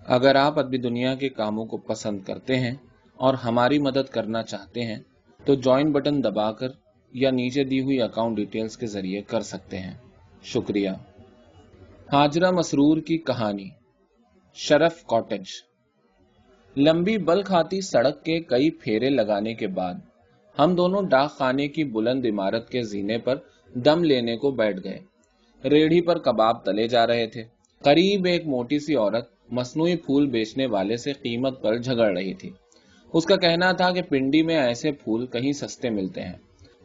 اگر آپ ادبی دنیا کے کاموں کو پسند کرتے ہیں اور ہماری مدد کرنا چاہتے ہیں تو جوائن بٹن دبا کر یا نیچے دی ہوئی اکاؤنٹ ڈیٹیلز کے ذریعے کر سکتے ہیں۔ شکریہ۔ ہاجرہ مسرور کی کہانی، شرف کاٹیج۔ لمبی بل کھاتی سڑک کے کئی پھیرے لگانے کے بعد ہم دونوں ڈاک خانے کی بلند عمارت کے زینے پر دم لینے کو بیٹھ گئے۔ ریڑھی پر کباب تلے جا رہے تھے۔ قریب ایک موٹی سی عورت مصنوعی پھول بیچنے والے سے قیمت پر جھگڑ رہی تھی۔ اس کا کہنا تھا کہ پنڈی میں ایسے پھول کہیں سستے ملتے ہیں۔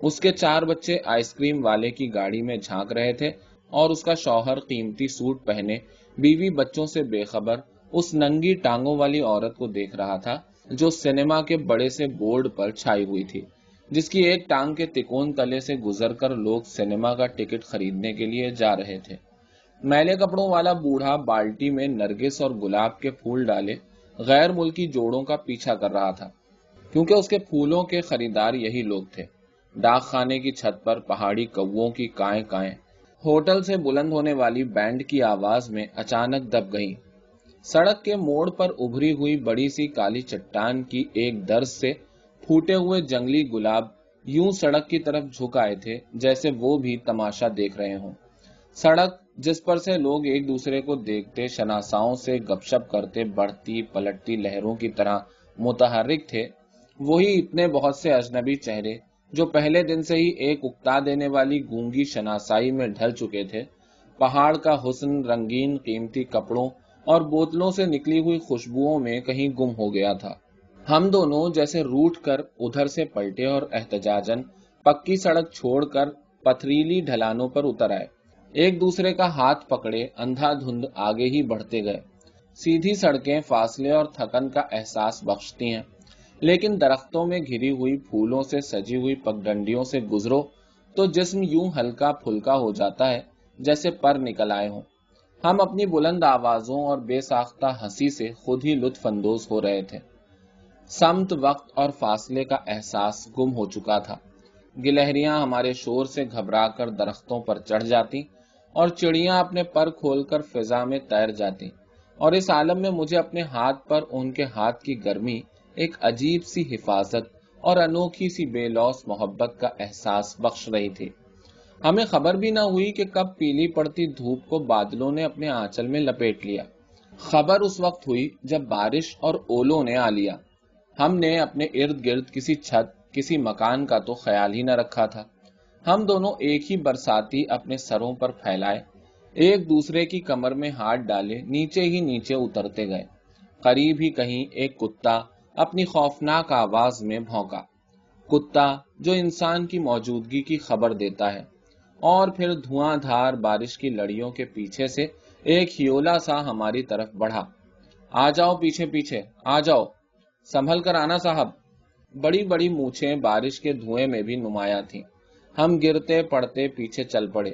اس کے 4 بچے آئس کریم والے کی گاڑی میں جھانک رہے تھے اور اس کا شوہر قیمتی سوٹ پہنے بیوی بچوں سے بے خبر اس ننگی ٹانگوں والی عورت کو دیکھ رہا تھا جو سینما کے بڑے سے بورڈ پر چھائی ہوئی تھی، جس کی ایک ٹانگ کے تکون تلے سے گزر کر لوگ سینما کا ٹکٹ خریدنے کے لیے جا رہے تھے۔ میلے کپڑوں والا بوڑھا بالٹی میں نرگس اور گلاب کے پھول ڈالے غیر ملکی جوڑوں کا پیچھا کر رہا تھا، کیونکہ اس کے پھولوں کے خریدار یہی لوگ تھے۔ ڈاک خانے کی چھت پر پہاڑی کووں کی کائیں کائیں ہوٹل سے بلند ہونے والی بینڈ کی آواز میں اچانک دب گئی۔ سڑک کے موڑ پر ابھری ہوئی بڑی سی کالی چٹان کی ایک درز سے پھوٹے ہوئے جنگلی گلاب یوں سڑک کی طرف جھک آئے تھے جیسے وہ بھی تماشا دیکھ رہے ہوں۔ سڑک جس پر سے لوگ ایک دوسرے کو دیکھتے شناساؤں سے گپ شپ کرتے بڑھتی پلٹتی لہروں کی طرح متحرک تھے، وہی اتنے بہت سے اجنبی چہرے جو پہلے دن سے ہی ایک اکتا دینے والی گونگی شناسائی میں ڈھل چکے تھے۔ پہاڑ کا حسن رنگین قیمتی کپڑوں اور بوتلوں سے نکلی ہوئی خوشبوؤں میں کہیں گم ہو گیا تھا۔ ہم دونوں جیسے روٹھ کر ادھر سے پلٹے اور احتجاجاً پکی سڑک چھوڑ کر پتھریلی ڈھلانوں پر اتر آئے۔ ایک دوسرے کا ہاتھ پکڑے اندھا دھند آگے ہی بڑھتے گئے۔ سیدھی سڑکیں فاصلے اور تھکن کا احساس بخشتی ہیں، لیکن درختوں میں گھری ہوئی پھولوں سے سجی ہوئی پگڈنڈیوں سے گزرو تو جسم یوں ہلکا پھلکا ہو جاتا ہے جیسے پر نکل آئے ہوں۔ ہم اپنی بلند آوازوں اور بے ساختہ ہنسی سے خود ہی لطف اندوز ہو رہے تھے۔ سمت، وقت اور فاصلے کا احساس گم ہو چکا تھا۔ گلہریاں ہمارے شور سے گھبرا کر درختوں پر چڑھ جاتی اور چڑیاں اپنے پر کھول کر فضا میں تیر جاتی، اور اس عالم میں مجھے اپنے ہاتھ پر ان کے ہاتھ کی گرمی ایک عجیب سی حفاظت اور انوکھی سی بے لوث محبت کا احساس بخش رہی تھی۔ ہمیں خبر بھی نہ ہوئی کہ کب پیلی پڑتی دھوپ کو بادلوں نے اپنے آنچل میں لپیٹ لیا۔ خبر اس وقت ہوئی جب بارش اور اولوں نے آ لیا۔ ہم نے اپنے ارد گرد کسی چھت، کسی مکان کا تو خیال ہی نہ رکھا تھا۔ ہم دونوں ایک ہی برساتی اپنے سروں پر پھیلائے ایک دوسرے کی کمر میں ہاتھ ڈالے نیچے ہی نیچے اترتے گئے۔ قریب ہی کہیں ایک کتا اپنی خوفناک آواز میں بھونکا، کتا جو انسان کی موجودگی کی خبر دیتا ہے، اور پھر دھواں دھار بارش کی لڑیوں کے پیچھے سے ایک ہیولا سا ہماری طرف بڑھا۔ آ جاؤ پیچھے پیچھے، آ جاؤ، سنبھل کر آنا صاحب۔ بڑی بڑی مونچھیں بارش کے دھوئیں میں بھی نمایاں تھیں۔ ہم گرتے پڑتے پیچھے چل پڑے۔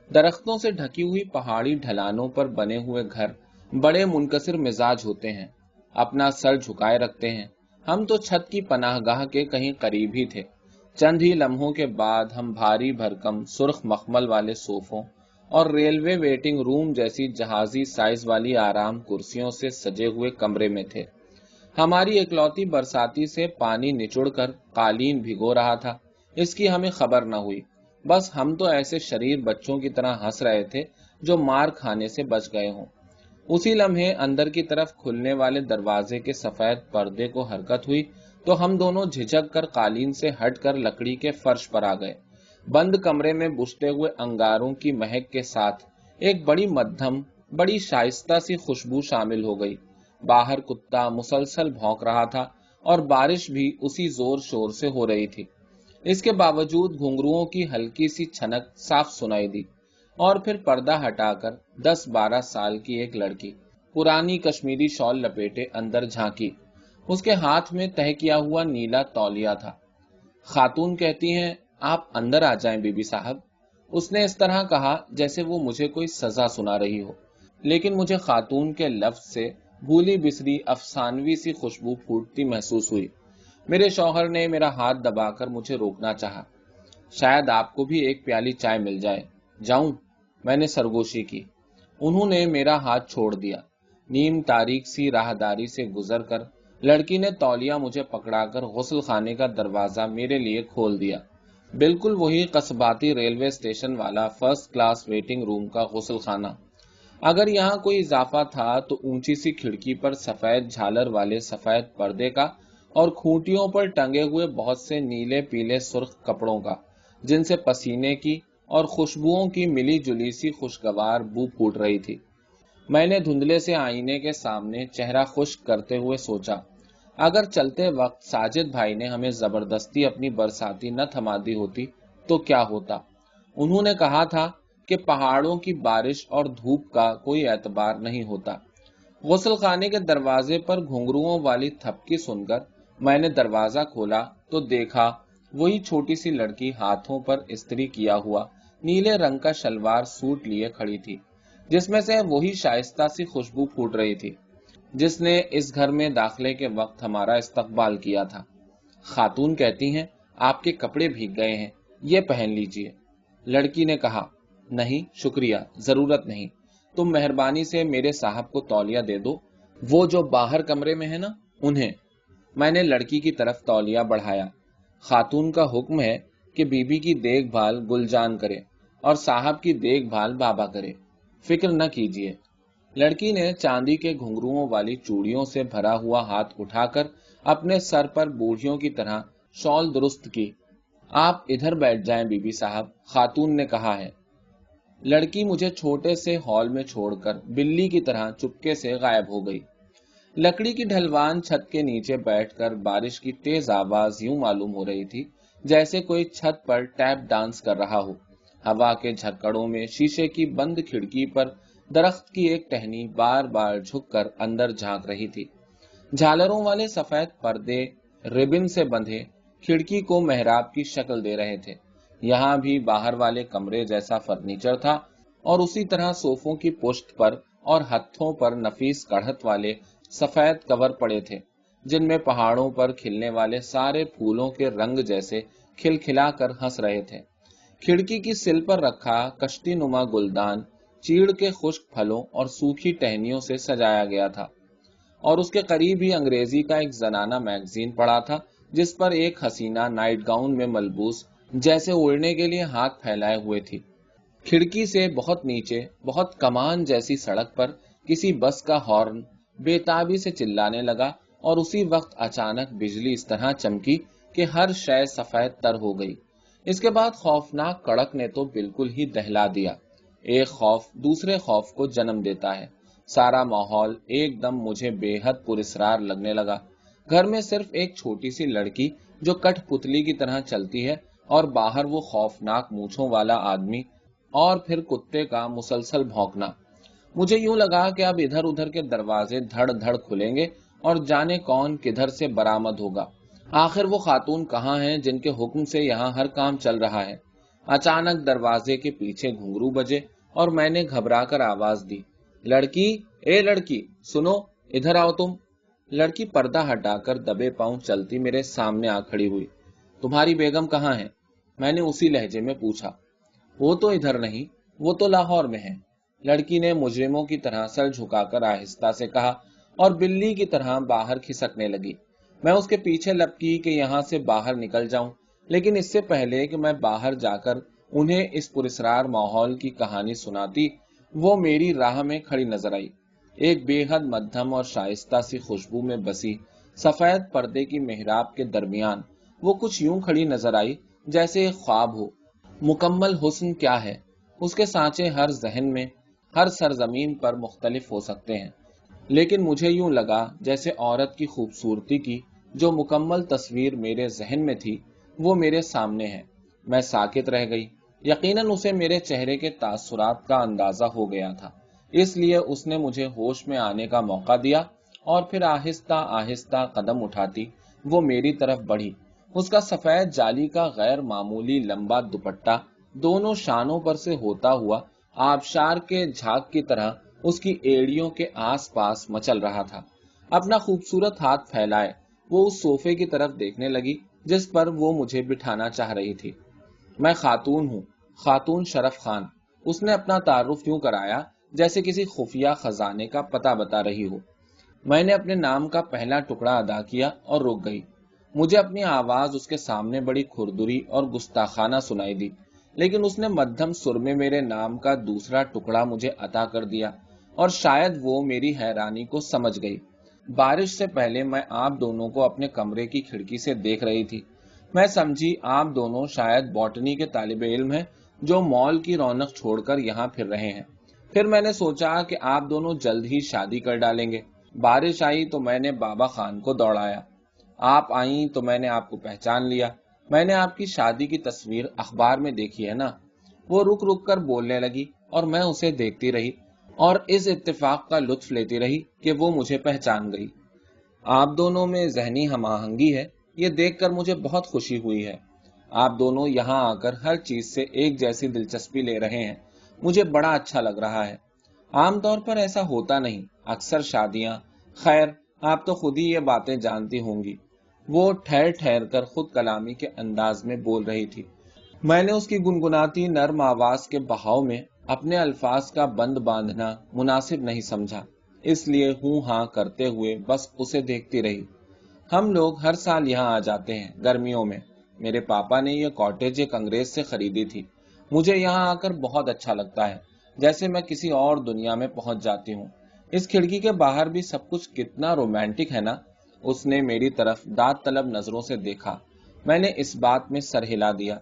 درختوں سے ڈھکی ہوئی پہاڑی ڈھلانوں پر بنے ہوئے گھر بڑے منکسر مزاج ہوتے ہیں، اپنا سر جھکائے رکھتے ہیں۔ ہم تو چھت کی پناہ گاہ کے کہیں قریب ہی تھے۔ چند ہی لمحوں کے بعد ہم بھاری بھرکم سرخ مخمل والے صوفوں اور ریلوے ویٹنگ روم جیسی جہازی سائز والی آرام کرسیوں سے سجے ہوئے کمرے میں تھے۔ ہماری اکلوتی برساتی سے پانی نچڑ کر قالین بھگو رہا تھا، اس کی ہمیں خبر نہ ہوئی۔ بس ہم تو ایسے شریر بچوں کی طرح ہنس رہے تھے جو مار کھانے سے بچ گئے ہوں۔ اسی لمحے اندر کی طرف کھلنے والے دروازے کے سفید پردے کو حرکت ہوئی تو ہم دونوں جھجک کر قالین سے ہٹ کر لکڑی کے فرش پر آ گئے۔ بند کمرے میں بجھتے ہوئے انگاروں کی مہک کے ساتھ ایک بڑی مدھم، بڑی شائستہ سی خوشبو شامل ہو گئی۔ باہر کتا مسلسل بھونک رہا تھا اور بارش بھی اسی زور شور سے ہو رہی تھی۔ اس کے باوجود گھنگروؤں کی ہلکی سی چھنک صاف سنائی دی، اور پھر پردہ ہٹا کر 10-12 سال کی ایک لڑکی پرانی کشمیری شال لپیٹے اندر جھانکی۔ اس کے ہاتھ میں تہہ کیا ہوا نیلا تولیہ تھا۔ خاتون کہتی ہیں آپ اندر آ جائیں بی بی صاحب۔ اس نے اس طرح کہا جیسے وہ مجھے کوئی سزا سنا رہی ہو، لیکن مجھے خاتون کے لفظ سے بھولی بسری افسانوی سی خوشبو پھوٹتی محسوس ہوئی۔ میرے شوہر نے میرا ہاتھ دبا کر مجھے روکنا چاہا۔ شاید آپ کو بھی ایک پیالی چائے مل جائے۔ جاؤں؟ میں نے سرگوشی کی۔ انہوں نے میرا ہاتھ چھوڑ دیا۔ نیم تاریک سی راہداری سے گزر کر لڑکی نے تولیہ مجھے پکڑا کر غسل خانے کا دروازہ میرے لیے کھول دیا۔ بالکل وہی قصباتی ریلوے اسٹیشن والا فرسٹ کلاس ویٹنگ روم کا غسل خانہ۔ اگر یہاں کوئی اضافہ تھا تو اونچی سی کھڑکی پر سفید جھالر والے سفید پردے کا اور کھوٹیوں پر ٹنگے ہوئے بہت سے نیلے پیلے سرخ کپڑوں کا، جن سے پسینے کی اور خوشبوؤں کی ملی جلی سی خوشگوار بو پھوٹ رہی تھی۔ میں نے دھندلے سے آئینے کے سامنے چہرہ خشک کرتے ہوئے سوچا، اگر چلتے وقت ساجد بھائی نے ہمیں زبردستی اپنی برساتی نہ تھما دی ہوتی تو کیا ہوتا؟ انہوں نے کہا تھا کہ پہاڑوں کی بارش اور دھوپ کا کوئی اعتبار نہیں ہوتا۔ غسل خانے کے دروازے پر گھنگروؤں والی تھپکی سن کر میں نے دروازہ کھولا تو دیکھا وہی چھوٹی سی لڑکی ہاتھوں پر استری کیا ہوا نیلے رنگ کا شلوار سوٹ لیے کھڑی تھی، جس میں سے وہی شائستہ سی خوشبو پھوٹ رہی تھی جس نے اس گھر میں داخلے کے وقت ہمارا استقبال کیا تھا۔ خاتون کہتی ہیں آپ کے کپڑے بھیگ گئے ہیں، یہ پہن لیجئے۔ لڑکی نے کہا، نہیں شکریہ، ضرورت نہیں، تم مہربانی سے میرے صاحب کو تولیہ دے دو، وہ جو باہر کمرے میں ہے نا انہیں۔ میں نے لڑکی کی طرف تولیہ بڑھایا۔ خاتون کا حکم ہے کہ بی بی کی دیکھ بھال گل جان کرے اور صاحب کی دیکھ بھال بابا کرے، فکر نہ کیجیے۔ لڑکی نے چاندی کے گھنگروؤں والی چوڑیوں سے بھرا ہوا ہاتھ اٹھا کر اپنے سر پر بوڑھیوں کی طرح شال درست کی۔ آپ ادھر بیٹھ جائیں بی بی صاحب، خاتون نے کہا ہے۔ لڑکی مجھے چھوٹے سے ہال میں چھوڑ کر بلی کی طرح چپکے سے غائب ہو گئی۔ لکڑی کی ڈھلوان چھت کے نیچے بیٹھ کر بارش کی تیز آواز یوں معلوم ہو رہی تھی جیسے کوئی چھت پر ٹیپ ڈانس کر رہا ہو۔ ہوا کے جھکڑوں میں شیشے کی بند کھڑکی پر درخت کی ایک ٹہنی بار بار جھک کر اندر جھانک رہی تھی۔ جھالروں والے سفید پردے ربن سے بندھے کھڑکی کو محراب کی شکل دے رہے تھے۔ یہاں بھی باہر والے کمرے جیسا فرنیچر تھا اور اسی طرح صوفوں کی پشت پر اور ہتھوں پر نفیس کڑھت والے سفید کور پڑے تھے، جن میں پہاڑوں پر کھلنے والے سارے پھولوں کے رنگ جیسے کھلکھلا کر ہنس رہے تھے۔ کھڑکی کی سل پر رکھا کشتی نما گلدان چیڑ کے خشک پھلوں اور سوکھی ٹہنیوں سے سجایا گیا تھا، اور اس کے قریب ہی انگریزی کا ایک زنانہ میگزین پڑا تھا جس پر ایک حسینہ نائٹ گاؤن میں ملبوس جیسے اڑنے کے لیے ہاتھ پھیلائے ہوئے تھی۔ کھڑکی سے بہت نیچے بہت کمان جیسی سڑک پر کسی بس کا ہارن بے تابی سے چلانے لگا اور اسی وقت اچانک بجلی اس طرح چمکی کہ ہر شے سفید تر ہو گئی۔ اس کے بعد خوفناک کڑک نے تو بالکل ہی دہلا دیا۔ ایک خوف دوسرے خوف کو جنم دیتا ہے۔ سارا ماحول ایک دم مجھے بے حد پراسرار لگنے لگا۔ گھر میں صرف ایک چھوٹی سی لڑکی جو کٹھ پتلی کی طرح چلتی ہے، اور باہر وہ خوفناک مونچھوں والا آدمی، اور پھر کتے کا مسلسل بھونکنا۔ مجھے یوں لگا کہ اب ادھر ادھر کے دروازے دھڑ دھڑ کھلیں گے اور جانے کون کدھر سے برآمد ہوگا۔ آخر وہ خاتون کہاں ہیں جن کے حکم سے یہاں ہر کام چل رہا ہے؟ اچانک دروازے کے پیچھے گھنگرو بجے اور میں نے گھبرا کر آواز دی، لڑکی، اے لڑکی، سنو، ادھر آؤ تم۔ لڑکی پردہ ہٹا کر دبے پاؤں چلتی میرے سامنے آ کھڑی ہوئی۔ تمہاری بیگم کہاں ہے؟ میں نے اسی لہجے میں پوچھا۔ وہ تو ادھر نہیں، وہ تو لاہور میں ہے، لڑکی نے مجرموں کی طرح سر جھکا کر آہستہ سے کہا اور بلی کی طرح باہر کھسکنے لگی۔ میں اس کے پیچھے لپکی کہ یہاں سے باہر نکل جاؤں، لیکن اس سے پہلے کہ میں باہر جا کر انہیں اس پراسرار ماحول کی کہانی سناتی، وہ میری راہ میں کھڑی نظر آئی۔ ایک بے حد مدھم اور شائستہ سی خوشبو میں بسی سفید پردے کی محراب کے درمیان وہ کچھ یوں کھڑی نظر آئی جیسے ایک خواب ہو۔ مکمل حسن کیا ہے، اس کے سانچے ہر ذہن میں، ہر سرزمین پر مختلف ہو سکتے ہیں، لیکن مجھے یوں لگا جیسے عورت کی خوبصورتی کی جو مکمل تصویر میرے ذہن میں تھی وہ میرے سامنے ہے۔ میں ساکت رہ گئی۔ یقیناً اسے میرے چہرے کے تاثرات کا اندازہ ہو گیا تھا، اس لیے اس نے مجھے ہوش میں آنے کا موقع دیا اور پھر آہستہ آہستہ قدم اٹھاتی وہ میری طرف بڑھی۔ اس کا سفید جالی کا غیر معمولی لمبا دوپٹہ دونوں شانوں پر سے ہوتا ہوا آبشار کے جھاگ کی طرح اس کی ایڑیوں کے آس پاس مچل رہا تھا۔ اپنا خوبصورت ہاتھ پھیلائے وہ اس صوفے کی طرف دیکھنے لگی جس پر وہ مجھے بٹھانا چاہ رہی تھی۔ میں خاتون ہوں، خاتون شرف خان، اس نے اپنا تعارف یوں کرایا जैसे किसी खुफिया खजाने का पता बता रही हो। मैंने अपने नाम का पहला टुकड़ा अदा किया और रुक गई। मुझे अपनी आवाज उसके सामने बड़ी खुरदुरी और गुस्ताखाना सुनाई दी, लेकिन उसने मध्यम सुर में मेरे नाम का दूसरा टुकड़ा मुझे अता कर दिया, और शायद वो मेरी हैरानी को समझ गई। बारिश से पहले मैं आप दोनों को अपने कमरे की खिड़की से देख रही थी। मैं समझी आप दोनों शायद बॉटनी के तालिबे इल्म हैं जो मॉल की रौनक छोड़कर यहाँ फिर रहे हैं। फिर मैंने सोचा कि आप दोनों जल्द ही शादी कर डालेंगे। बारिश आई तो मैंने बाबा खान को दौड़ाया। आप आई तो मैंने आपको पहचान लिया। मैंने आपकी शादी की तस्वीर अखबार में देखी है ना। वो रुक रुक कर बोलने लगी और मैं उसे देखती रही और इस इत्तेफाक का लुत्फ लेती रही कि वो मुझे पहचान गई। आप दोनों में ज़हनी हमाहंगी है, ये देखकर मुझे बहुत खुशी हुई है। आप दोनों यहाँ आकर हर चीज से एक जैसी दिलचस्पी ले रहे हैं, मुझे बड़ा अच्छा लग रहा है। आमतौर पर ऐसा होता नहीं। अक्सर शादियां, खैर आप तो खुद ही ये बातें जानती होंगी। वो ठहर ठहर कर खुद कलामी के अंदाज में बोल रही थी। मैंने उसकी गुनगुनाती नर्म आवाज के बहाव में अपने अल्फाज का बंद बांधना मुनासिब नहीं समझा, इसलिए हूं हां करते हुए बस उसे देखती रही। हम लोग हर साल यहाँ आ जाते हैं गर्मियों में। मेरे पापा ने यह कॉटेज एक अंग्रेज से खरीदी थी। मुझे यहाँ आकर बहुत अच्छा लगता है, जैसे मैं किसी और दुनिया में पहुंच जाती हूँ। इस खिड़की के बाहर भी सब कुछ कितना रोमांटिक है ना। उसने मेरी तरफ दाद तलब नजरों से देखा। मैंने इस बात में सर हिला दिया।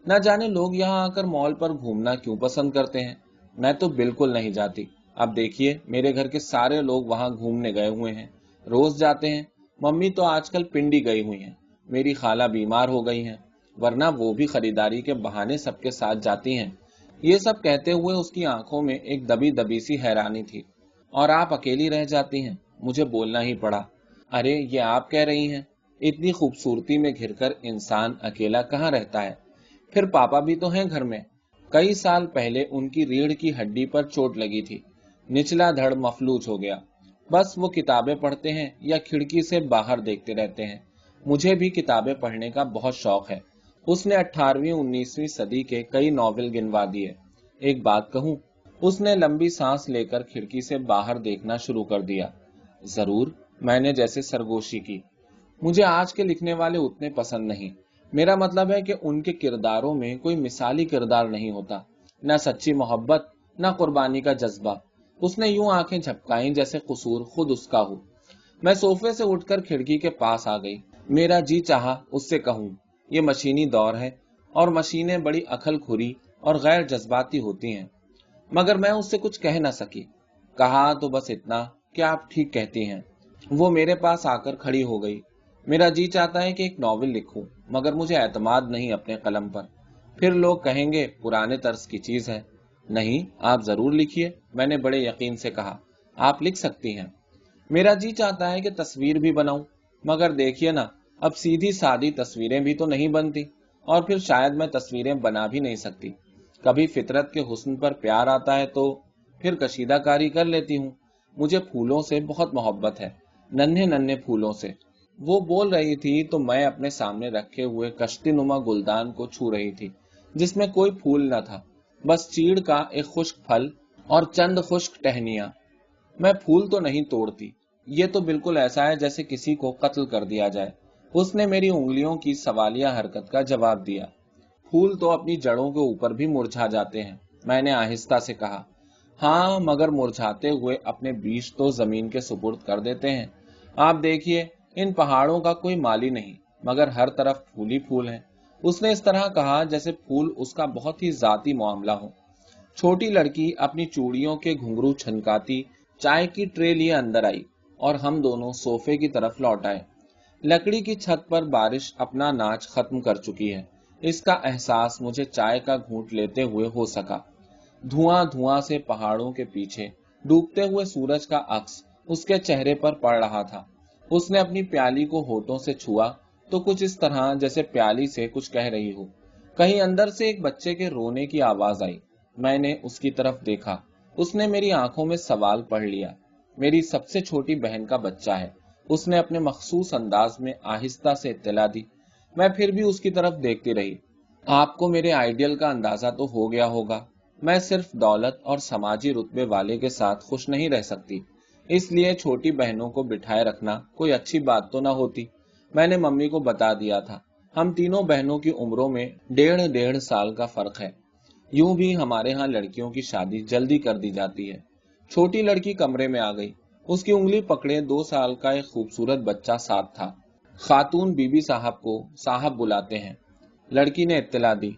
न जाने लोग यहाँ आकर मॉल पर घूमना क्यों पसंद करते हैं। मैं तो बिल्कुल नहीं जाती। अब देखिए, मेरे घर के सारे लोग वहां घूमने गए हुए हैं, रोज जाते हैं। मम्मी तो आजकल पिंडी गई हुई हैं, मेरी खाला बीमार हो गई हैं, वरना वो भी खरीदारी के बहाने सबके साथ जाती हैं। ये सब कहते हुए उसकी आंखों में एक दबी दबी सी हैरानी थी। और आप अकेली रह जाती हैं। मुझे बोलना ही पड़ा। अरे ये आप कह रही हैं? इतनी खूबसूरती में घिरकर इंसान अकेला कहाँ रहता है। फिर पापा भी तो हैं घर में। कई साल पहले उनकी रीढ़ की हड्डी पर चोट लगी थी, निचला धड़ मफलूज हो गया। बस वो किताबें पढ़ते हैं या खिड़की से बाहर देखते रहते हैं। मुझे भी किताबें पढ़ने का बहुत शौक है। उसने 18वीं 19वीं सदी के कई नॉवेल गिनवा दिए। एक बात कहूं, उसने लंबी सांस लेकर खिड़की से बाहर देखना शुरू कर दिया। जरूर, मैंने जैसे सरगोशी की। मुझे आज के लिखने वाले उतने पसंद नहीं। मेरा मतलब है कि उनके किरदारों में कोई मिसाली किरदार नहीं होता, न सच्ची मोहब्बत, न कुर्बानी का जज्बा। उसने यूं आंखें झपकाई जैसे कसूर खुद उसका हो। मैं सोफे से उठकर खिड़की के पास आ गई। मेरा जी चाहा उससे कहूं, ये मशीनी दौर है और मशीनें बड़ी अकलखुरी और गैर जज्बाती होती हैं, मगर मैं उससे कुछ कह न सकी। कहा तो बस इतना कि आप ठीक कहती हैं। वो मेरे पास आकर खड़ी हो गई। मेरा जी चाहता है कि एक नॉवेल लिखूं, मगर मुझे एतमाद नहीं अपने कलम पर। फिर लोग कहेंगे पुराने तर्ज की चीज है। नहीं, आप जरूर लिखिए, मैंने बड़े यकीन से कहा। आप लिख सकती हैं। मेरा जी चाहता है कि तस्वीर भी बनाऊं, मगर देखिए ना, अब सीधी सादी तस्वीरें भी तो नहीं बनती, और फिर शायद मैं तस्वीरें बना भी नहीं सकती। कभी फितरत के हुस्न पर प्यार आता है तो फिर कशीदाकारी कर लेती हूँ। मुझे फूलों से बहुत मोहब्बत है, नन्हे नन्हे फूलों से। वो बोल रही थी तो मैं अपने सामने रखे हुए कश्ती नुमा गुलदान को छू रही थी, जिसमें कोई फूल न था, बस चीड़ का एक खुश्क फल और चंद खुश्क टहनियां। मैं फूल तो नहीं तोड़ती, ये तो बिल्कुल ऐसा है जैसे किसी को कत्ल कर दिया जाए। उसने मेरी उंगलियों की सवालिया हरकत का जवाब दिया। फूल तो अपनी जड़ों के ऊपर भी मुरझा जाते हैं, मैंने आहिस्ता से कहा। हाँ, मगर मुरझाते हुए अपने बीज तो जमीन के सुपुर्द कर देते हैं। आप देखिए, इन पहाड़ों का कोई माली नहीं, मगर हर तरफ फूल ही फूल हैं। उसने इस तरह कहा जैसे फूल उसका बहुत ही जाती मामला हो। छोटी लड़की अपनी चूड़ियों के घुंघरू छनकाती चाय की ट्रे लिए अंदर आई और हम दोनों सोफे की तरफ लौट आए। लकड़ी की छत पर बारिश अपना नाच खत्म कर चुकी है, इसका एहसास मुझे चाय का घूंट लेते हुए हो सका। धुआं धुआं से पहाड़ों के पीछे डूबते हुए सूरज का अक्स उसके चेहरे पर पड़ रहा था। उसने अपनी प्याली को होठों से छुआ तो कुछ इस तरह जैसे प्याली से कुछ कह रही हो। कहीं अंदर से एक बच्चे के रोने की आवाज आई। मैंने उसकी तरफ देखा। उसने मेरी आंखों में सवाल पढ़ लिया। मेरी सबसे छोटी बहन का बच्चा है, उसने अपने मखसूस अंदाज में आहिस्ता से इत्तला दी। मैं फिर भी उसकी तरफ देखती रही। आपको मेरे आइडियल का अंदाजा तो हो गया होगा। मैं सिर्फ दौलत और समाजी रुतबे वाले के साथ खुश नहीं रह सकती, इसलिए छोटी बहनों को बिठाए रखना कोई अच्छी बात तो ना होती। मैंने मम्मी को बता दिया था। हम तीनों बहनों की उम्रों में डेढ़ डेढ़ साल का फर्क है। यूं भी हमारे यहाँ लड़कियों की शादी जल्दी कर दी जाती है। छोटी लड़की कमरे में आ गई। उसकी उंगली पकड़े 2 साल का एक खूबसूरत बच्चा साथ था। खातून बीबी साहब को साहब बुलाते हैं, लड़की ने इत्तला दी।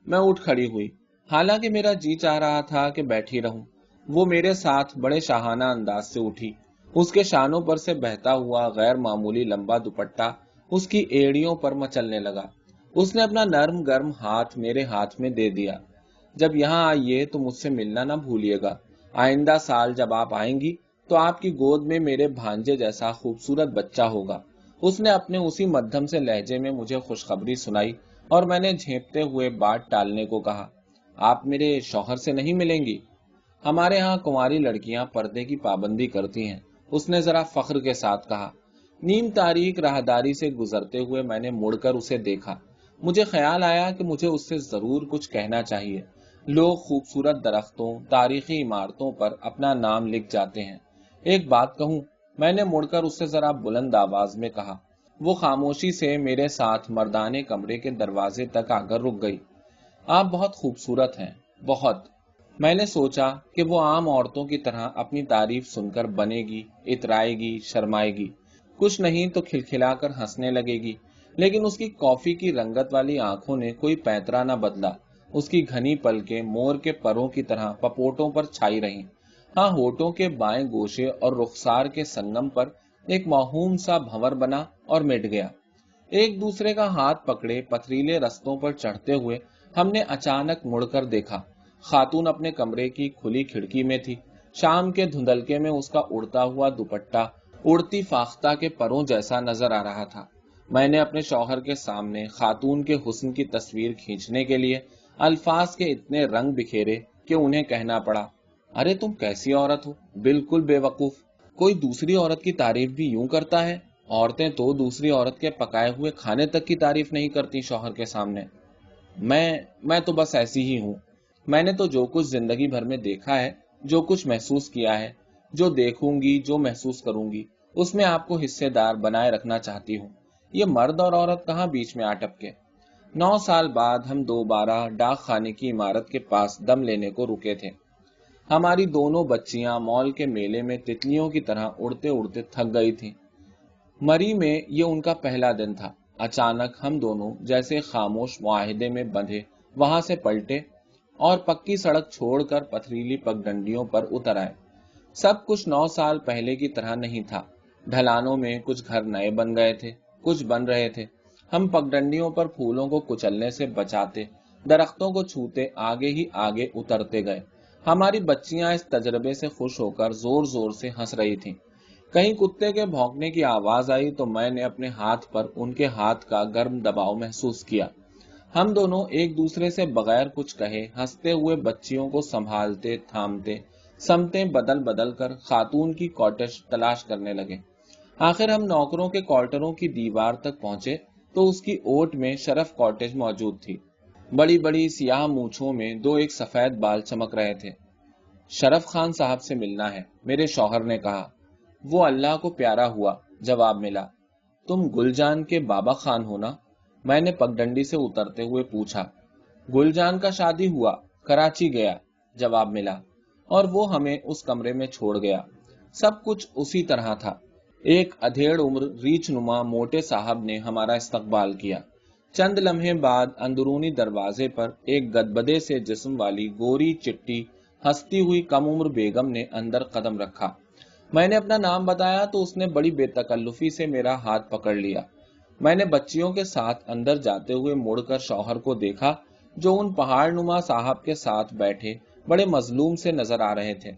मैं उठ खड़ी हुई, हालांकि मेरा जी चाह रहा था कि बैठी रहूं। वो मेरे साथ बड़े शाहाना अंदाज से उठी। उसके शानों पर से बहता हुआ गैर मामूली लंबा दुपट्टा उसकी एड़ियों पर मचलने लगा। उसने अपना नर्म गर्म हाथ मेरे हाथ में दे दिया। जब यहाँ आइए तो मुझसे मिलना ना भूलिएगा। आइंदा साल जब आप आएंगी तो आपकी गोद में मेरे भांजे जैसा खूबसूरत बच्चा होगा। उसने अपने उसी मध्यम से लहजे में मुझे खुशखबरी सुनाई और मैंने झेंपते हुए बात टालने को कहा, आप मेरे शौहर से नहीं मिलेंगी? हमारे यहाँ कुंवारी लड़कियां पर्दे की पाबंदी करती हैं, उसने जरा फख्र के साथ कहा। नीम तारीख राहदारी से गुजरते हुए मैंने मुड़कर उसे देखा। मुझे ख्याल आया कि मुझे उससे जरूर कुछ कहना चाहिए। लोग खूबसूरत दरख्तों, तारीखी इमारतों पर अपना नाम लिख जाते हैं। एक बात कहूं, मैंने मुड़कर उससे जरा बुलंद आवाज में कहा। वो खामोशी से मेरे साथ मर्दाने कमरे के दरवाजे तक आकर रुक गई। आप बहुत खूबसूरत हैं, बहुत। मैंने सोचा कि वो आम औरतों की तरह अपनी तारीफ सुनकर बनेगी, इतराएगी, शर्माएगी, कुछ नहीं तो खिलखिलाकर हंसने लगेगी। लेकिन उसकी कॉफी की रंगत वाली आंखों ने कोई पैंतरा न बदला। उसकी घनी पलकें मोर के परों की तरह पपोटों पर छाई रहीं। हाँ, होठों के बाएं गोशे और रुखसार के संगम पर एक मासूम सा भंवर बना और मिट गया। एक दूसरे का हाथ पकड़े पथरीले रस्तों पर चढ़ते हुए हमने अचानक मुड़कर देखा। खातून अपने कमरे की खुली खिड़की में थी। शाम के धुंधलके में उसका उड़ता हुआ दुपट्टा उड़ती फाख्ता के परों जैसा नजर आ रहा था। मैंने अपने शौहर के सामने खातून के हुस्न की तस्वीर खींचने के लिए अल्फाज के इतने रंग बिखेरे कि उन्हें कहना पड़ा, अरे तुम कैसी औरत हो, बिल्कुल बेवकूफ। कोई दूसरी औरत की तारीफ भी यूं करता है? औरतें तो दूसरी औरत के पकाए हुए खाने तक की तारीफ नहीं करती शौहर के सामने। मैं तो बस ऐसी ही हूं। मैंने तो जो कुछ जिंदगी भर में देखा है, जो कुछ महसूस किया है, जो देखूंगी, जो महसूस करूंगी, उसमें आपको हिस्सेदार बनाए रखना चाहती हूँ। ये मर्द और औरत कहाँ बीच में आ टपके। 9 साल बाद हम दोबारा डाक खाने की इमारत के पास दम लेने को रुके थे। हमारी दोनों बच्चियां मॉल के मेले में तितलियों की तरह उड़ते उड़ते थक गई थीं। मरी में ये उनका पहला दिन था। अचानक हम दोनों जैसे खामोश मुआहिदे में बंधे वहां से पलटे और पक्की सड़क छोड़कर पथरीली पगडंडियों पर उतर आए। सब कुछ 9 साल पहले की तरह नहीं था। ढलानों में कुछ घर नए बन गए थे, कुछ बन रहे थे। हम पगडंडियों पर फूलों को कुचलने से बचाते, दरख्तों को छूते आगे ही आगे उतरते गए। हमारी बच्चियां इस तजर्बे से खुश होकर जोर जोर से हंस रही थीं। कहीं कुत्ते के भौंकने की आवाज आई तो मैंने अपने हाथ पर उनके हाथ का गर्म दबाव महसूस किया। हम दोनों एक दूसरे से बगैर कुछ कहे हंसते हुए बच्चियों को संभालते, थामते, समते बदल बदल कर खातून की कॉटेज तलाश करने लगे। आखिर हम नौकरों के क्वार्टरों की दीवार तक पहुंचे तो उसकी ओट में शरफ कॉटेज मौजूद थी। बड़ी बड़ी सियाह मूछों में 2 एक सफेद बाल चमक रहे थे। शरफ खान साहब से मिलना है, मेरे शौहर ने कहा। वो अल्लाह को प्यारा हुआ, जवाब मिला। तुम गुलजान के बाबा खान हो ना? मैंने पगडंडी से उतरते हुए पूछा। गुलजान का शादी हुआ, कराची गया, जवाब मिला। और वो हमें उस कमरे में छोड़ गया। सब कुछ उसी तरह था। एक अधेड़ उम्र रीछ नुमा मोटे साहब ने हमारा इस्तकबाल किया। चंद लम्हे बाद अंदरूनी दरवाजे पर एक गदबदे से जिस्म वाली गोरी चिट्टी हंसती हुई कम उम्र बेगम ने अंदर कदम रखा। मैंने अपना नाम बताया तो उसने बड़ी बेतकल्लुफी से मेरा हाथ पकड़ लिया। मैंने बच्चियों के साथ अंदर जाते हुए मुड़कर शौहर को देखा, जो उन पहाड़ नुमा साहब के साथ बैठे बड़े मजलूम से नजर आ रहे थे।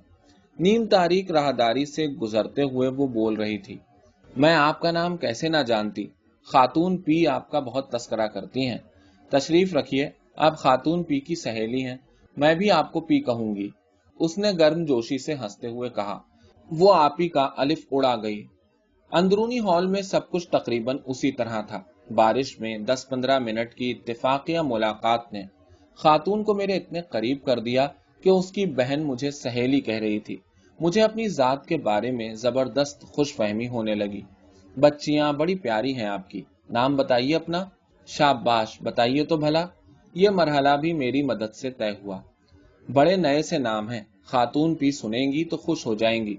नीम तारीख राहदारी से गुजरते हुए वो बोल रही थी, मैं आपका नाम कैसे ना जानती। खातून पी आपका बहुत तस्करा करती हैं। तशरीफ रखिए, आप खातून पी की सहेली हैं, मैं भी आपको पी कहूंगी, उसने गर्म जोशी से हंसते हुए कहा। वो आप ही का अलिफ उड़ा गई। अंदरूनी हॉल में सब कुछ तकरीबन उसी तरह था। बारिश में 10-15 मिनट की इत्तेफाकिया मुलाकात ने खातून को मेरे इतने करीब कर दिया کہ उसकी बहन मुझे सहेली कह रही थी। मुझे अपनी जात के बारे में जबरदस्त खुशफहमी होने लगी। बच्चियां बड़ी प्यारी हैं आपकी, नाम बताइए अपना। शाबाश, बताइए तो भला। ये मरहला भी मेरी मदद से तय हुआ। बड़े नए से नाम हैं, खातून पी सुनेंगी तो खुश हो जाएंगी।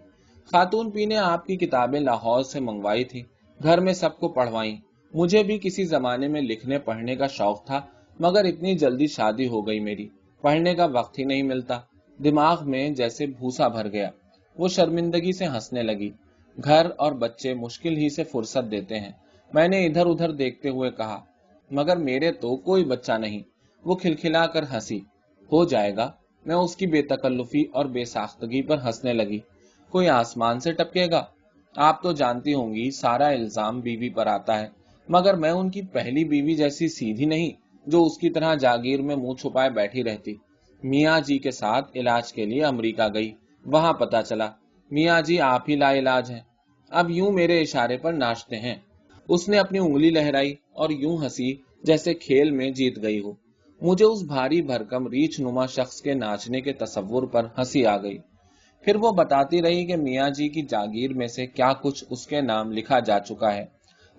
खातून पी ने आपकी किताबें लाहौर से मंगवाई थी, घर में सबको पढ़वाई। मुझे भी किसी जमाने में लिखने पढ़ने का शौक था, मगर इतनी जल्दी शादी हो गई मेरी, पढ़ने का वक्त ही नहीं मिलता। दिमाग में जैसे भूसा भर गया। वो शर्मिंदगी से हंसने लगी। घर और बच्चे मुश्किल ही से फुर्सत देते हैं। मैंने इधर उधर देखते हुए कहा, मगर मेरे तो कोई बच्चा नहीं। वो खिलखिला कर हंसी। हो जाएगा। मैं उसकी बेतकल्लुफी और बेसाख्तगी पर हंसने लगी। कोई आसमान से टपकेगा? आप तो जानती होंगी सारा इल्जाम बीवी पर आता है, मगर मैं उनकी पहली बीवी जैसी सीधी नहीं जो उसकी तरह जागीर में मुंह छुपाए बैठी रहती। मियाँ जी के साथ इलाज के लिए अमेरिका गई। वहां पता चला मियाँ जी आप ही लाइलाज हैं। अब यूं मेरे इशारे पर नाचते हैं। उसने अपनी उंगली लहराई और यूं हंसी जैसे खेल में जीत गई हो। मुझे उस भारी भरकम रीछ नुमा शख्स के नाचने के तसव्वुर पर हंसी आ गई। फिर वो बताती रही कि मियाँ जी की जागीर में से क्या कुछ उसके नाम लिखा जा चुका है।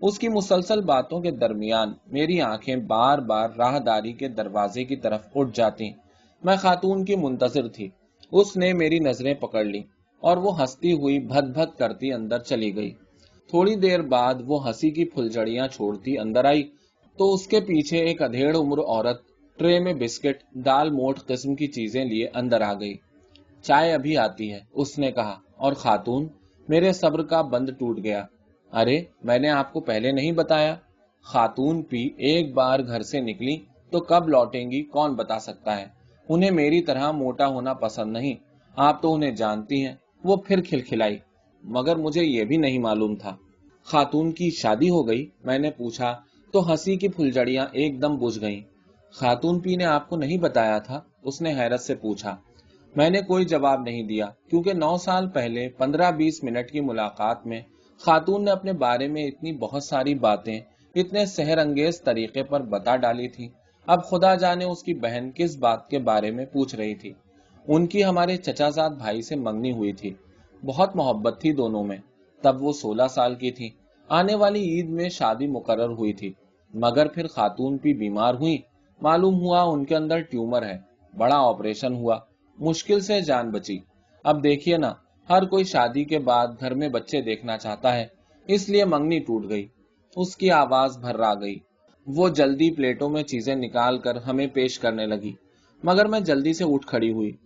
उसकी मुसलसल बातों के दरमियान मेरी आंखें बार बार राहदारी के दरवाजे की तरफ उठ जाती। मैं खातून की मुंतजिर थी। उसने मेरी नजरें पकड़ ली और वो हंसती हुई भद भद करती अंदर चली गई। थोड़ी देर बाद वो हंसी की फुलझड़ियां छोड़ती अंदर आई तो उसके पीछे एक अधेड़ उम्र औरत ट्रे में बिस्किट, दाल मोठ किस्म की चीजें लिए अंदर आ गई। चाय अभी आती है, उसने कहा। और खातून, मेरे सब्र का बंद टूट गया। अरे, मैंने आपको पहले नहीं बताया? खातून पी एक बार घर से निकली तो कब लौटेंगी कौन बता सकता है। उन्हें मेरी तरह मोटा होना पसंद नहीं, आप तो उन्हें जानती हैं। वो फिर खिलखिलाई, मगर मुझे ये भी नहीं मालूम था। खातून की शादी हो गई? मैंने पूछा तो हंसी की फुलझड़ियां एकदम बुझ गईं। खातून पी ने आपको नहीं बताया था? उसने हैरत से पूछा। मैंने कोई जवाब नहीं दिया, क्योंकि 9 साल पहले 15-20 मिनट की मुलाकात में खातून ने अपने बारे में इतनी बहुत सारी बातें इतने सहर अंगेज तरीके पर बता डाली थी। अब खुदा जाने उसकी बहन किस बात के बारे में पूछ रही थी। उनकी हमारे चचाजाद भाई से मंगनी हुई थी। बहुत मोहब्बत थी दोनों में। तब वो 16 साल की थी। आने वाली ईद में शादी मुकर्रर हुई थी, मगर फिर खातून भी बीमार हुई। मालूम हुआ उनके अंदर ट्यूमर है। बड़ा ऑपरेशन हुआ, मुश्किल से जान बची। अब देखिए ना, हर कोई शादी के बाद घर में बच्चे देखना चाहता है, इसलिए मंगनी टूट गई। उसकी आवाज भर्रा गई। वो जल्दी प्लेटों में चीजें निकाल कर हमें पेश करने लगी, मगर मैं जल्दी से उठ खड़ी हुई।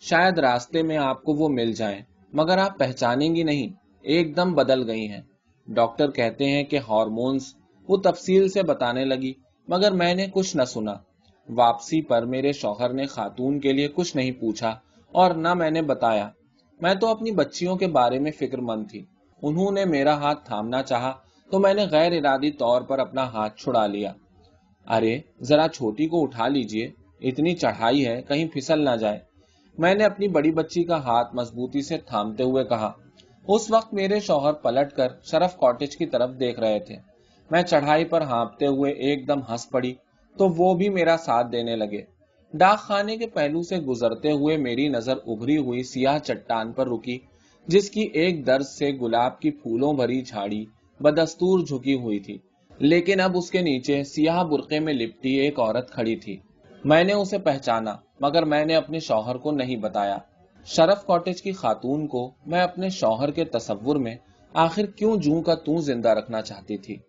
शायद रास्ते में आपको वो मिल जाएं, मगर आप पहचानेंगी नहीं, एकदम बदल गई हैं। डॉक्टर कहते हैं कि हार्मोन्स। वो तफसील से बताने लगी, मगर मैंने कुछ न सुना। वापसी पर मेरे शौहर ने खातून के लिए कुछ नहीं पूछा और न मैंने बताया। मैं तो अपनी बच्चियों के बारे में फिक्रमंद थी। उन्होंने मेरा हाथ थामना चाहा तो मैंने गैर इरादी तौर पर अपना हाथ छुड़ा लिया। अरे, जरा छोटी को उठा लीजिए, इतनी चढ़ाई है, कहीं फिसल ना जाए। मैंने अपनी बड़ी बच्ची का हाथ मजबूती से थामते हुए कहा। उस वक्त मेरे शौहर पलटकर शरफ कॉटेज की तरफ देख रहे थे। मैं चढ़ाई पर हाँपते हुए एकदम हंस पड़ी तो वो भी मेरा साथ देने लगे। डाक खाने के पहलू से गुजरते हुए मेरी नजर उभरी हुई सियाह चट्टान पर रुकी, जिसकी एक दर्ज से गुलाब की फूलों भरी झाड़ी बदस्तूर झुकी हुई थी, लेकिन अब उसके नीचे सियाह बुर्के में लिपटी एक औरत खड़ी थी। मैंने उसे पहचाना, मगर मैंने अपने शौहर को नहीं बताया। शरफ कॉटेज की खातून को मैं अपने शौहर के तसव्वुर में आखिर क्यों जूं का तूं जिंदा रखना चाहती थी।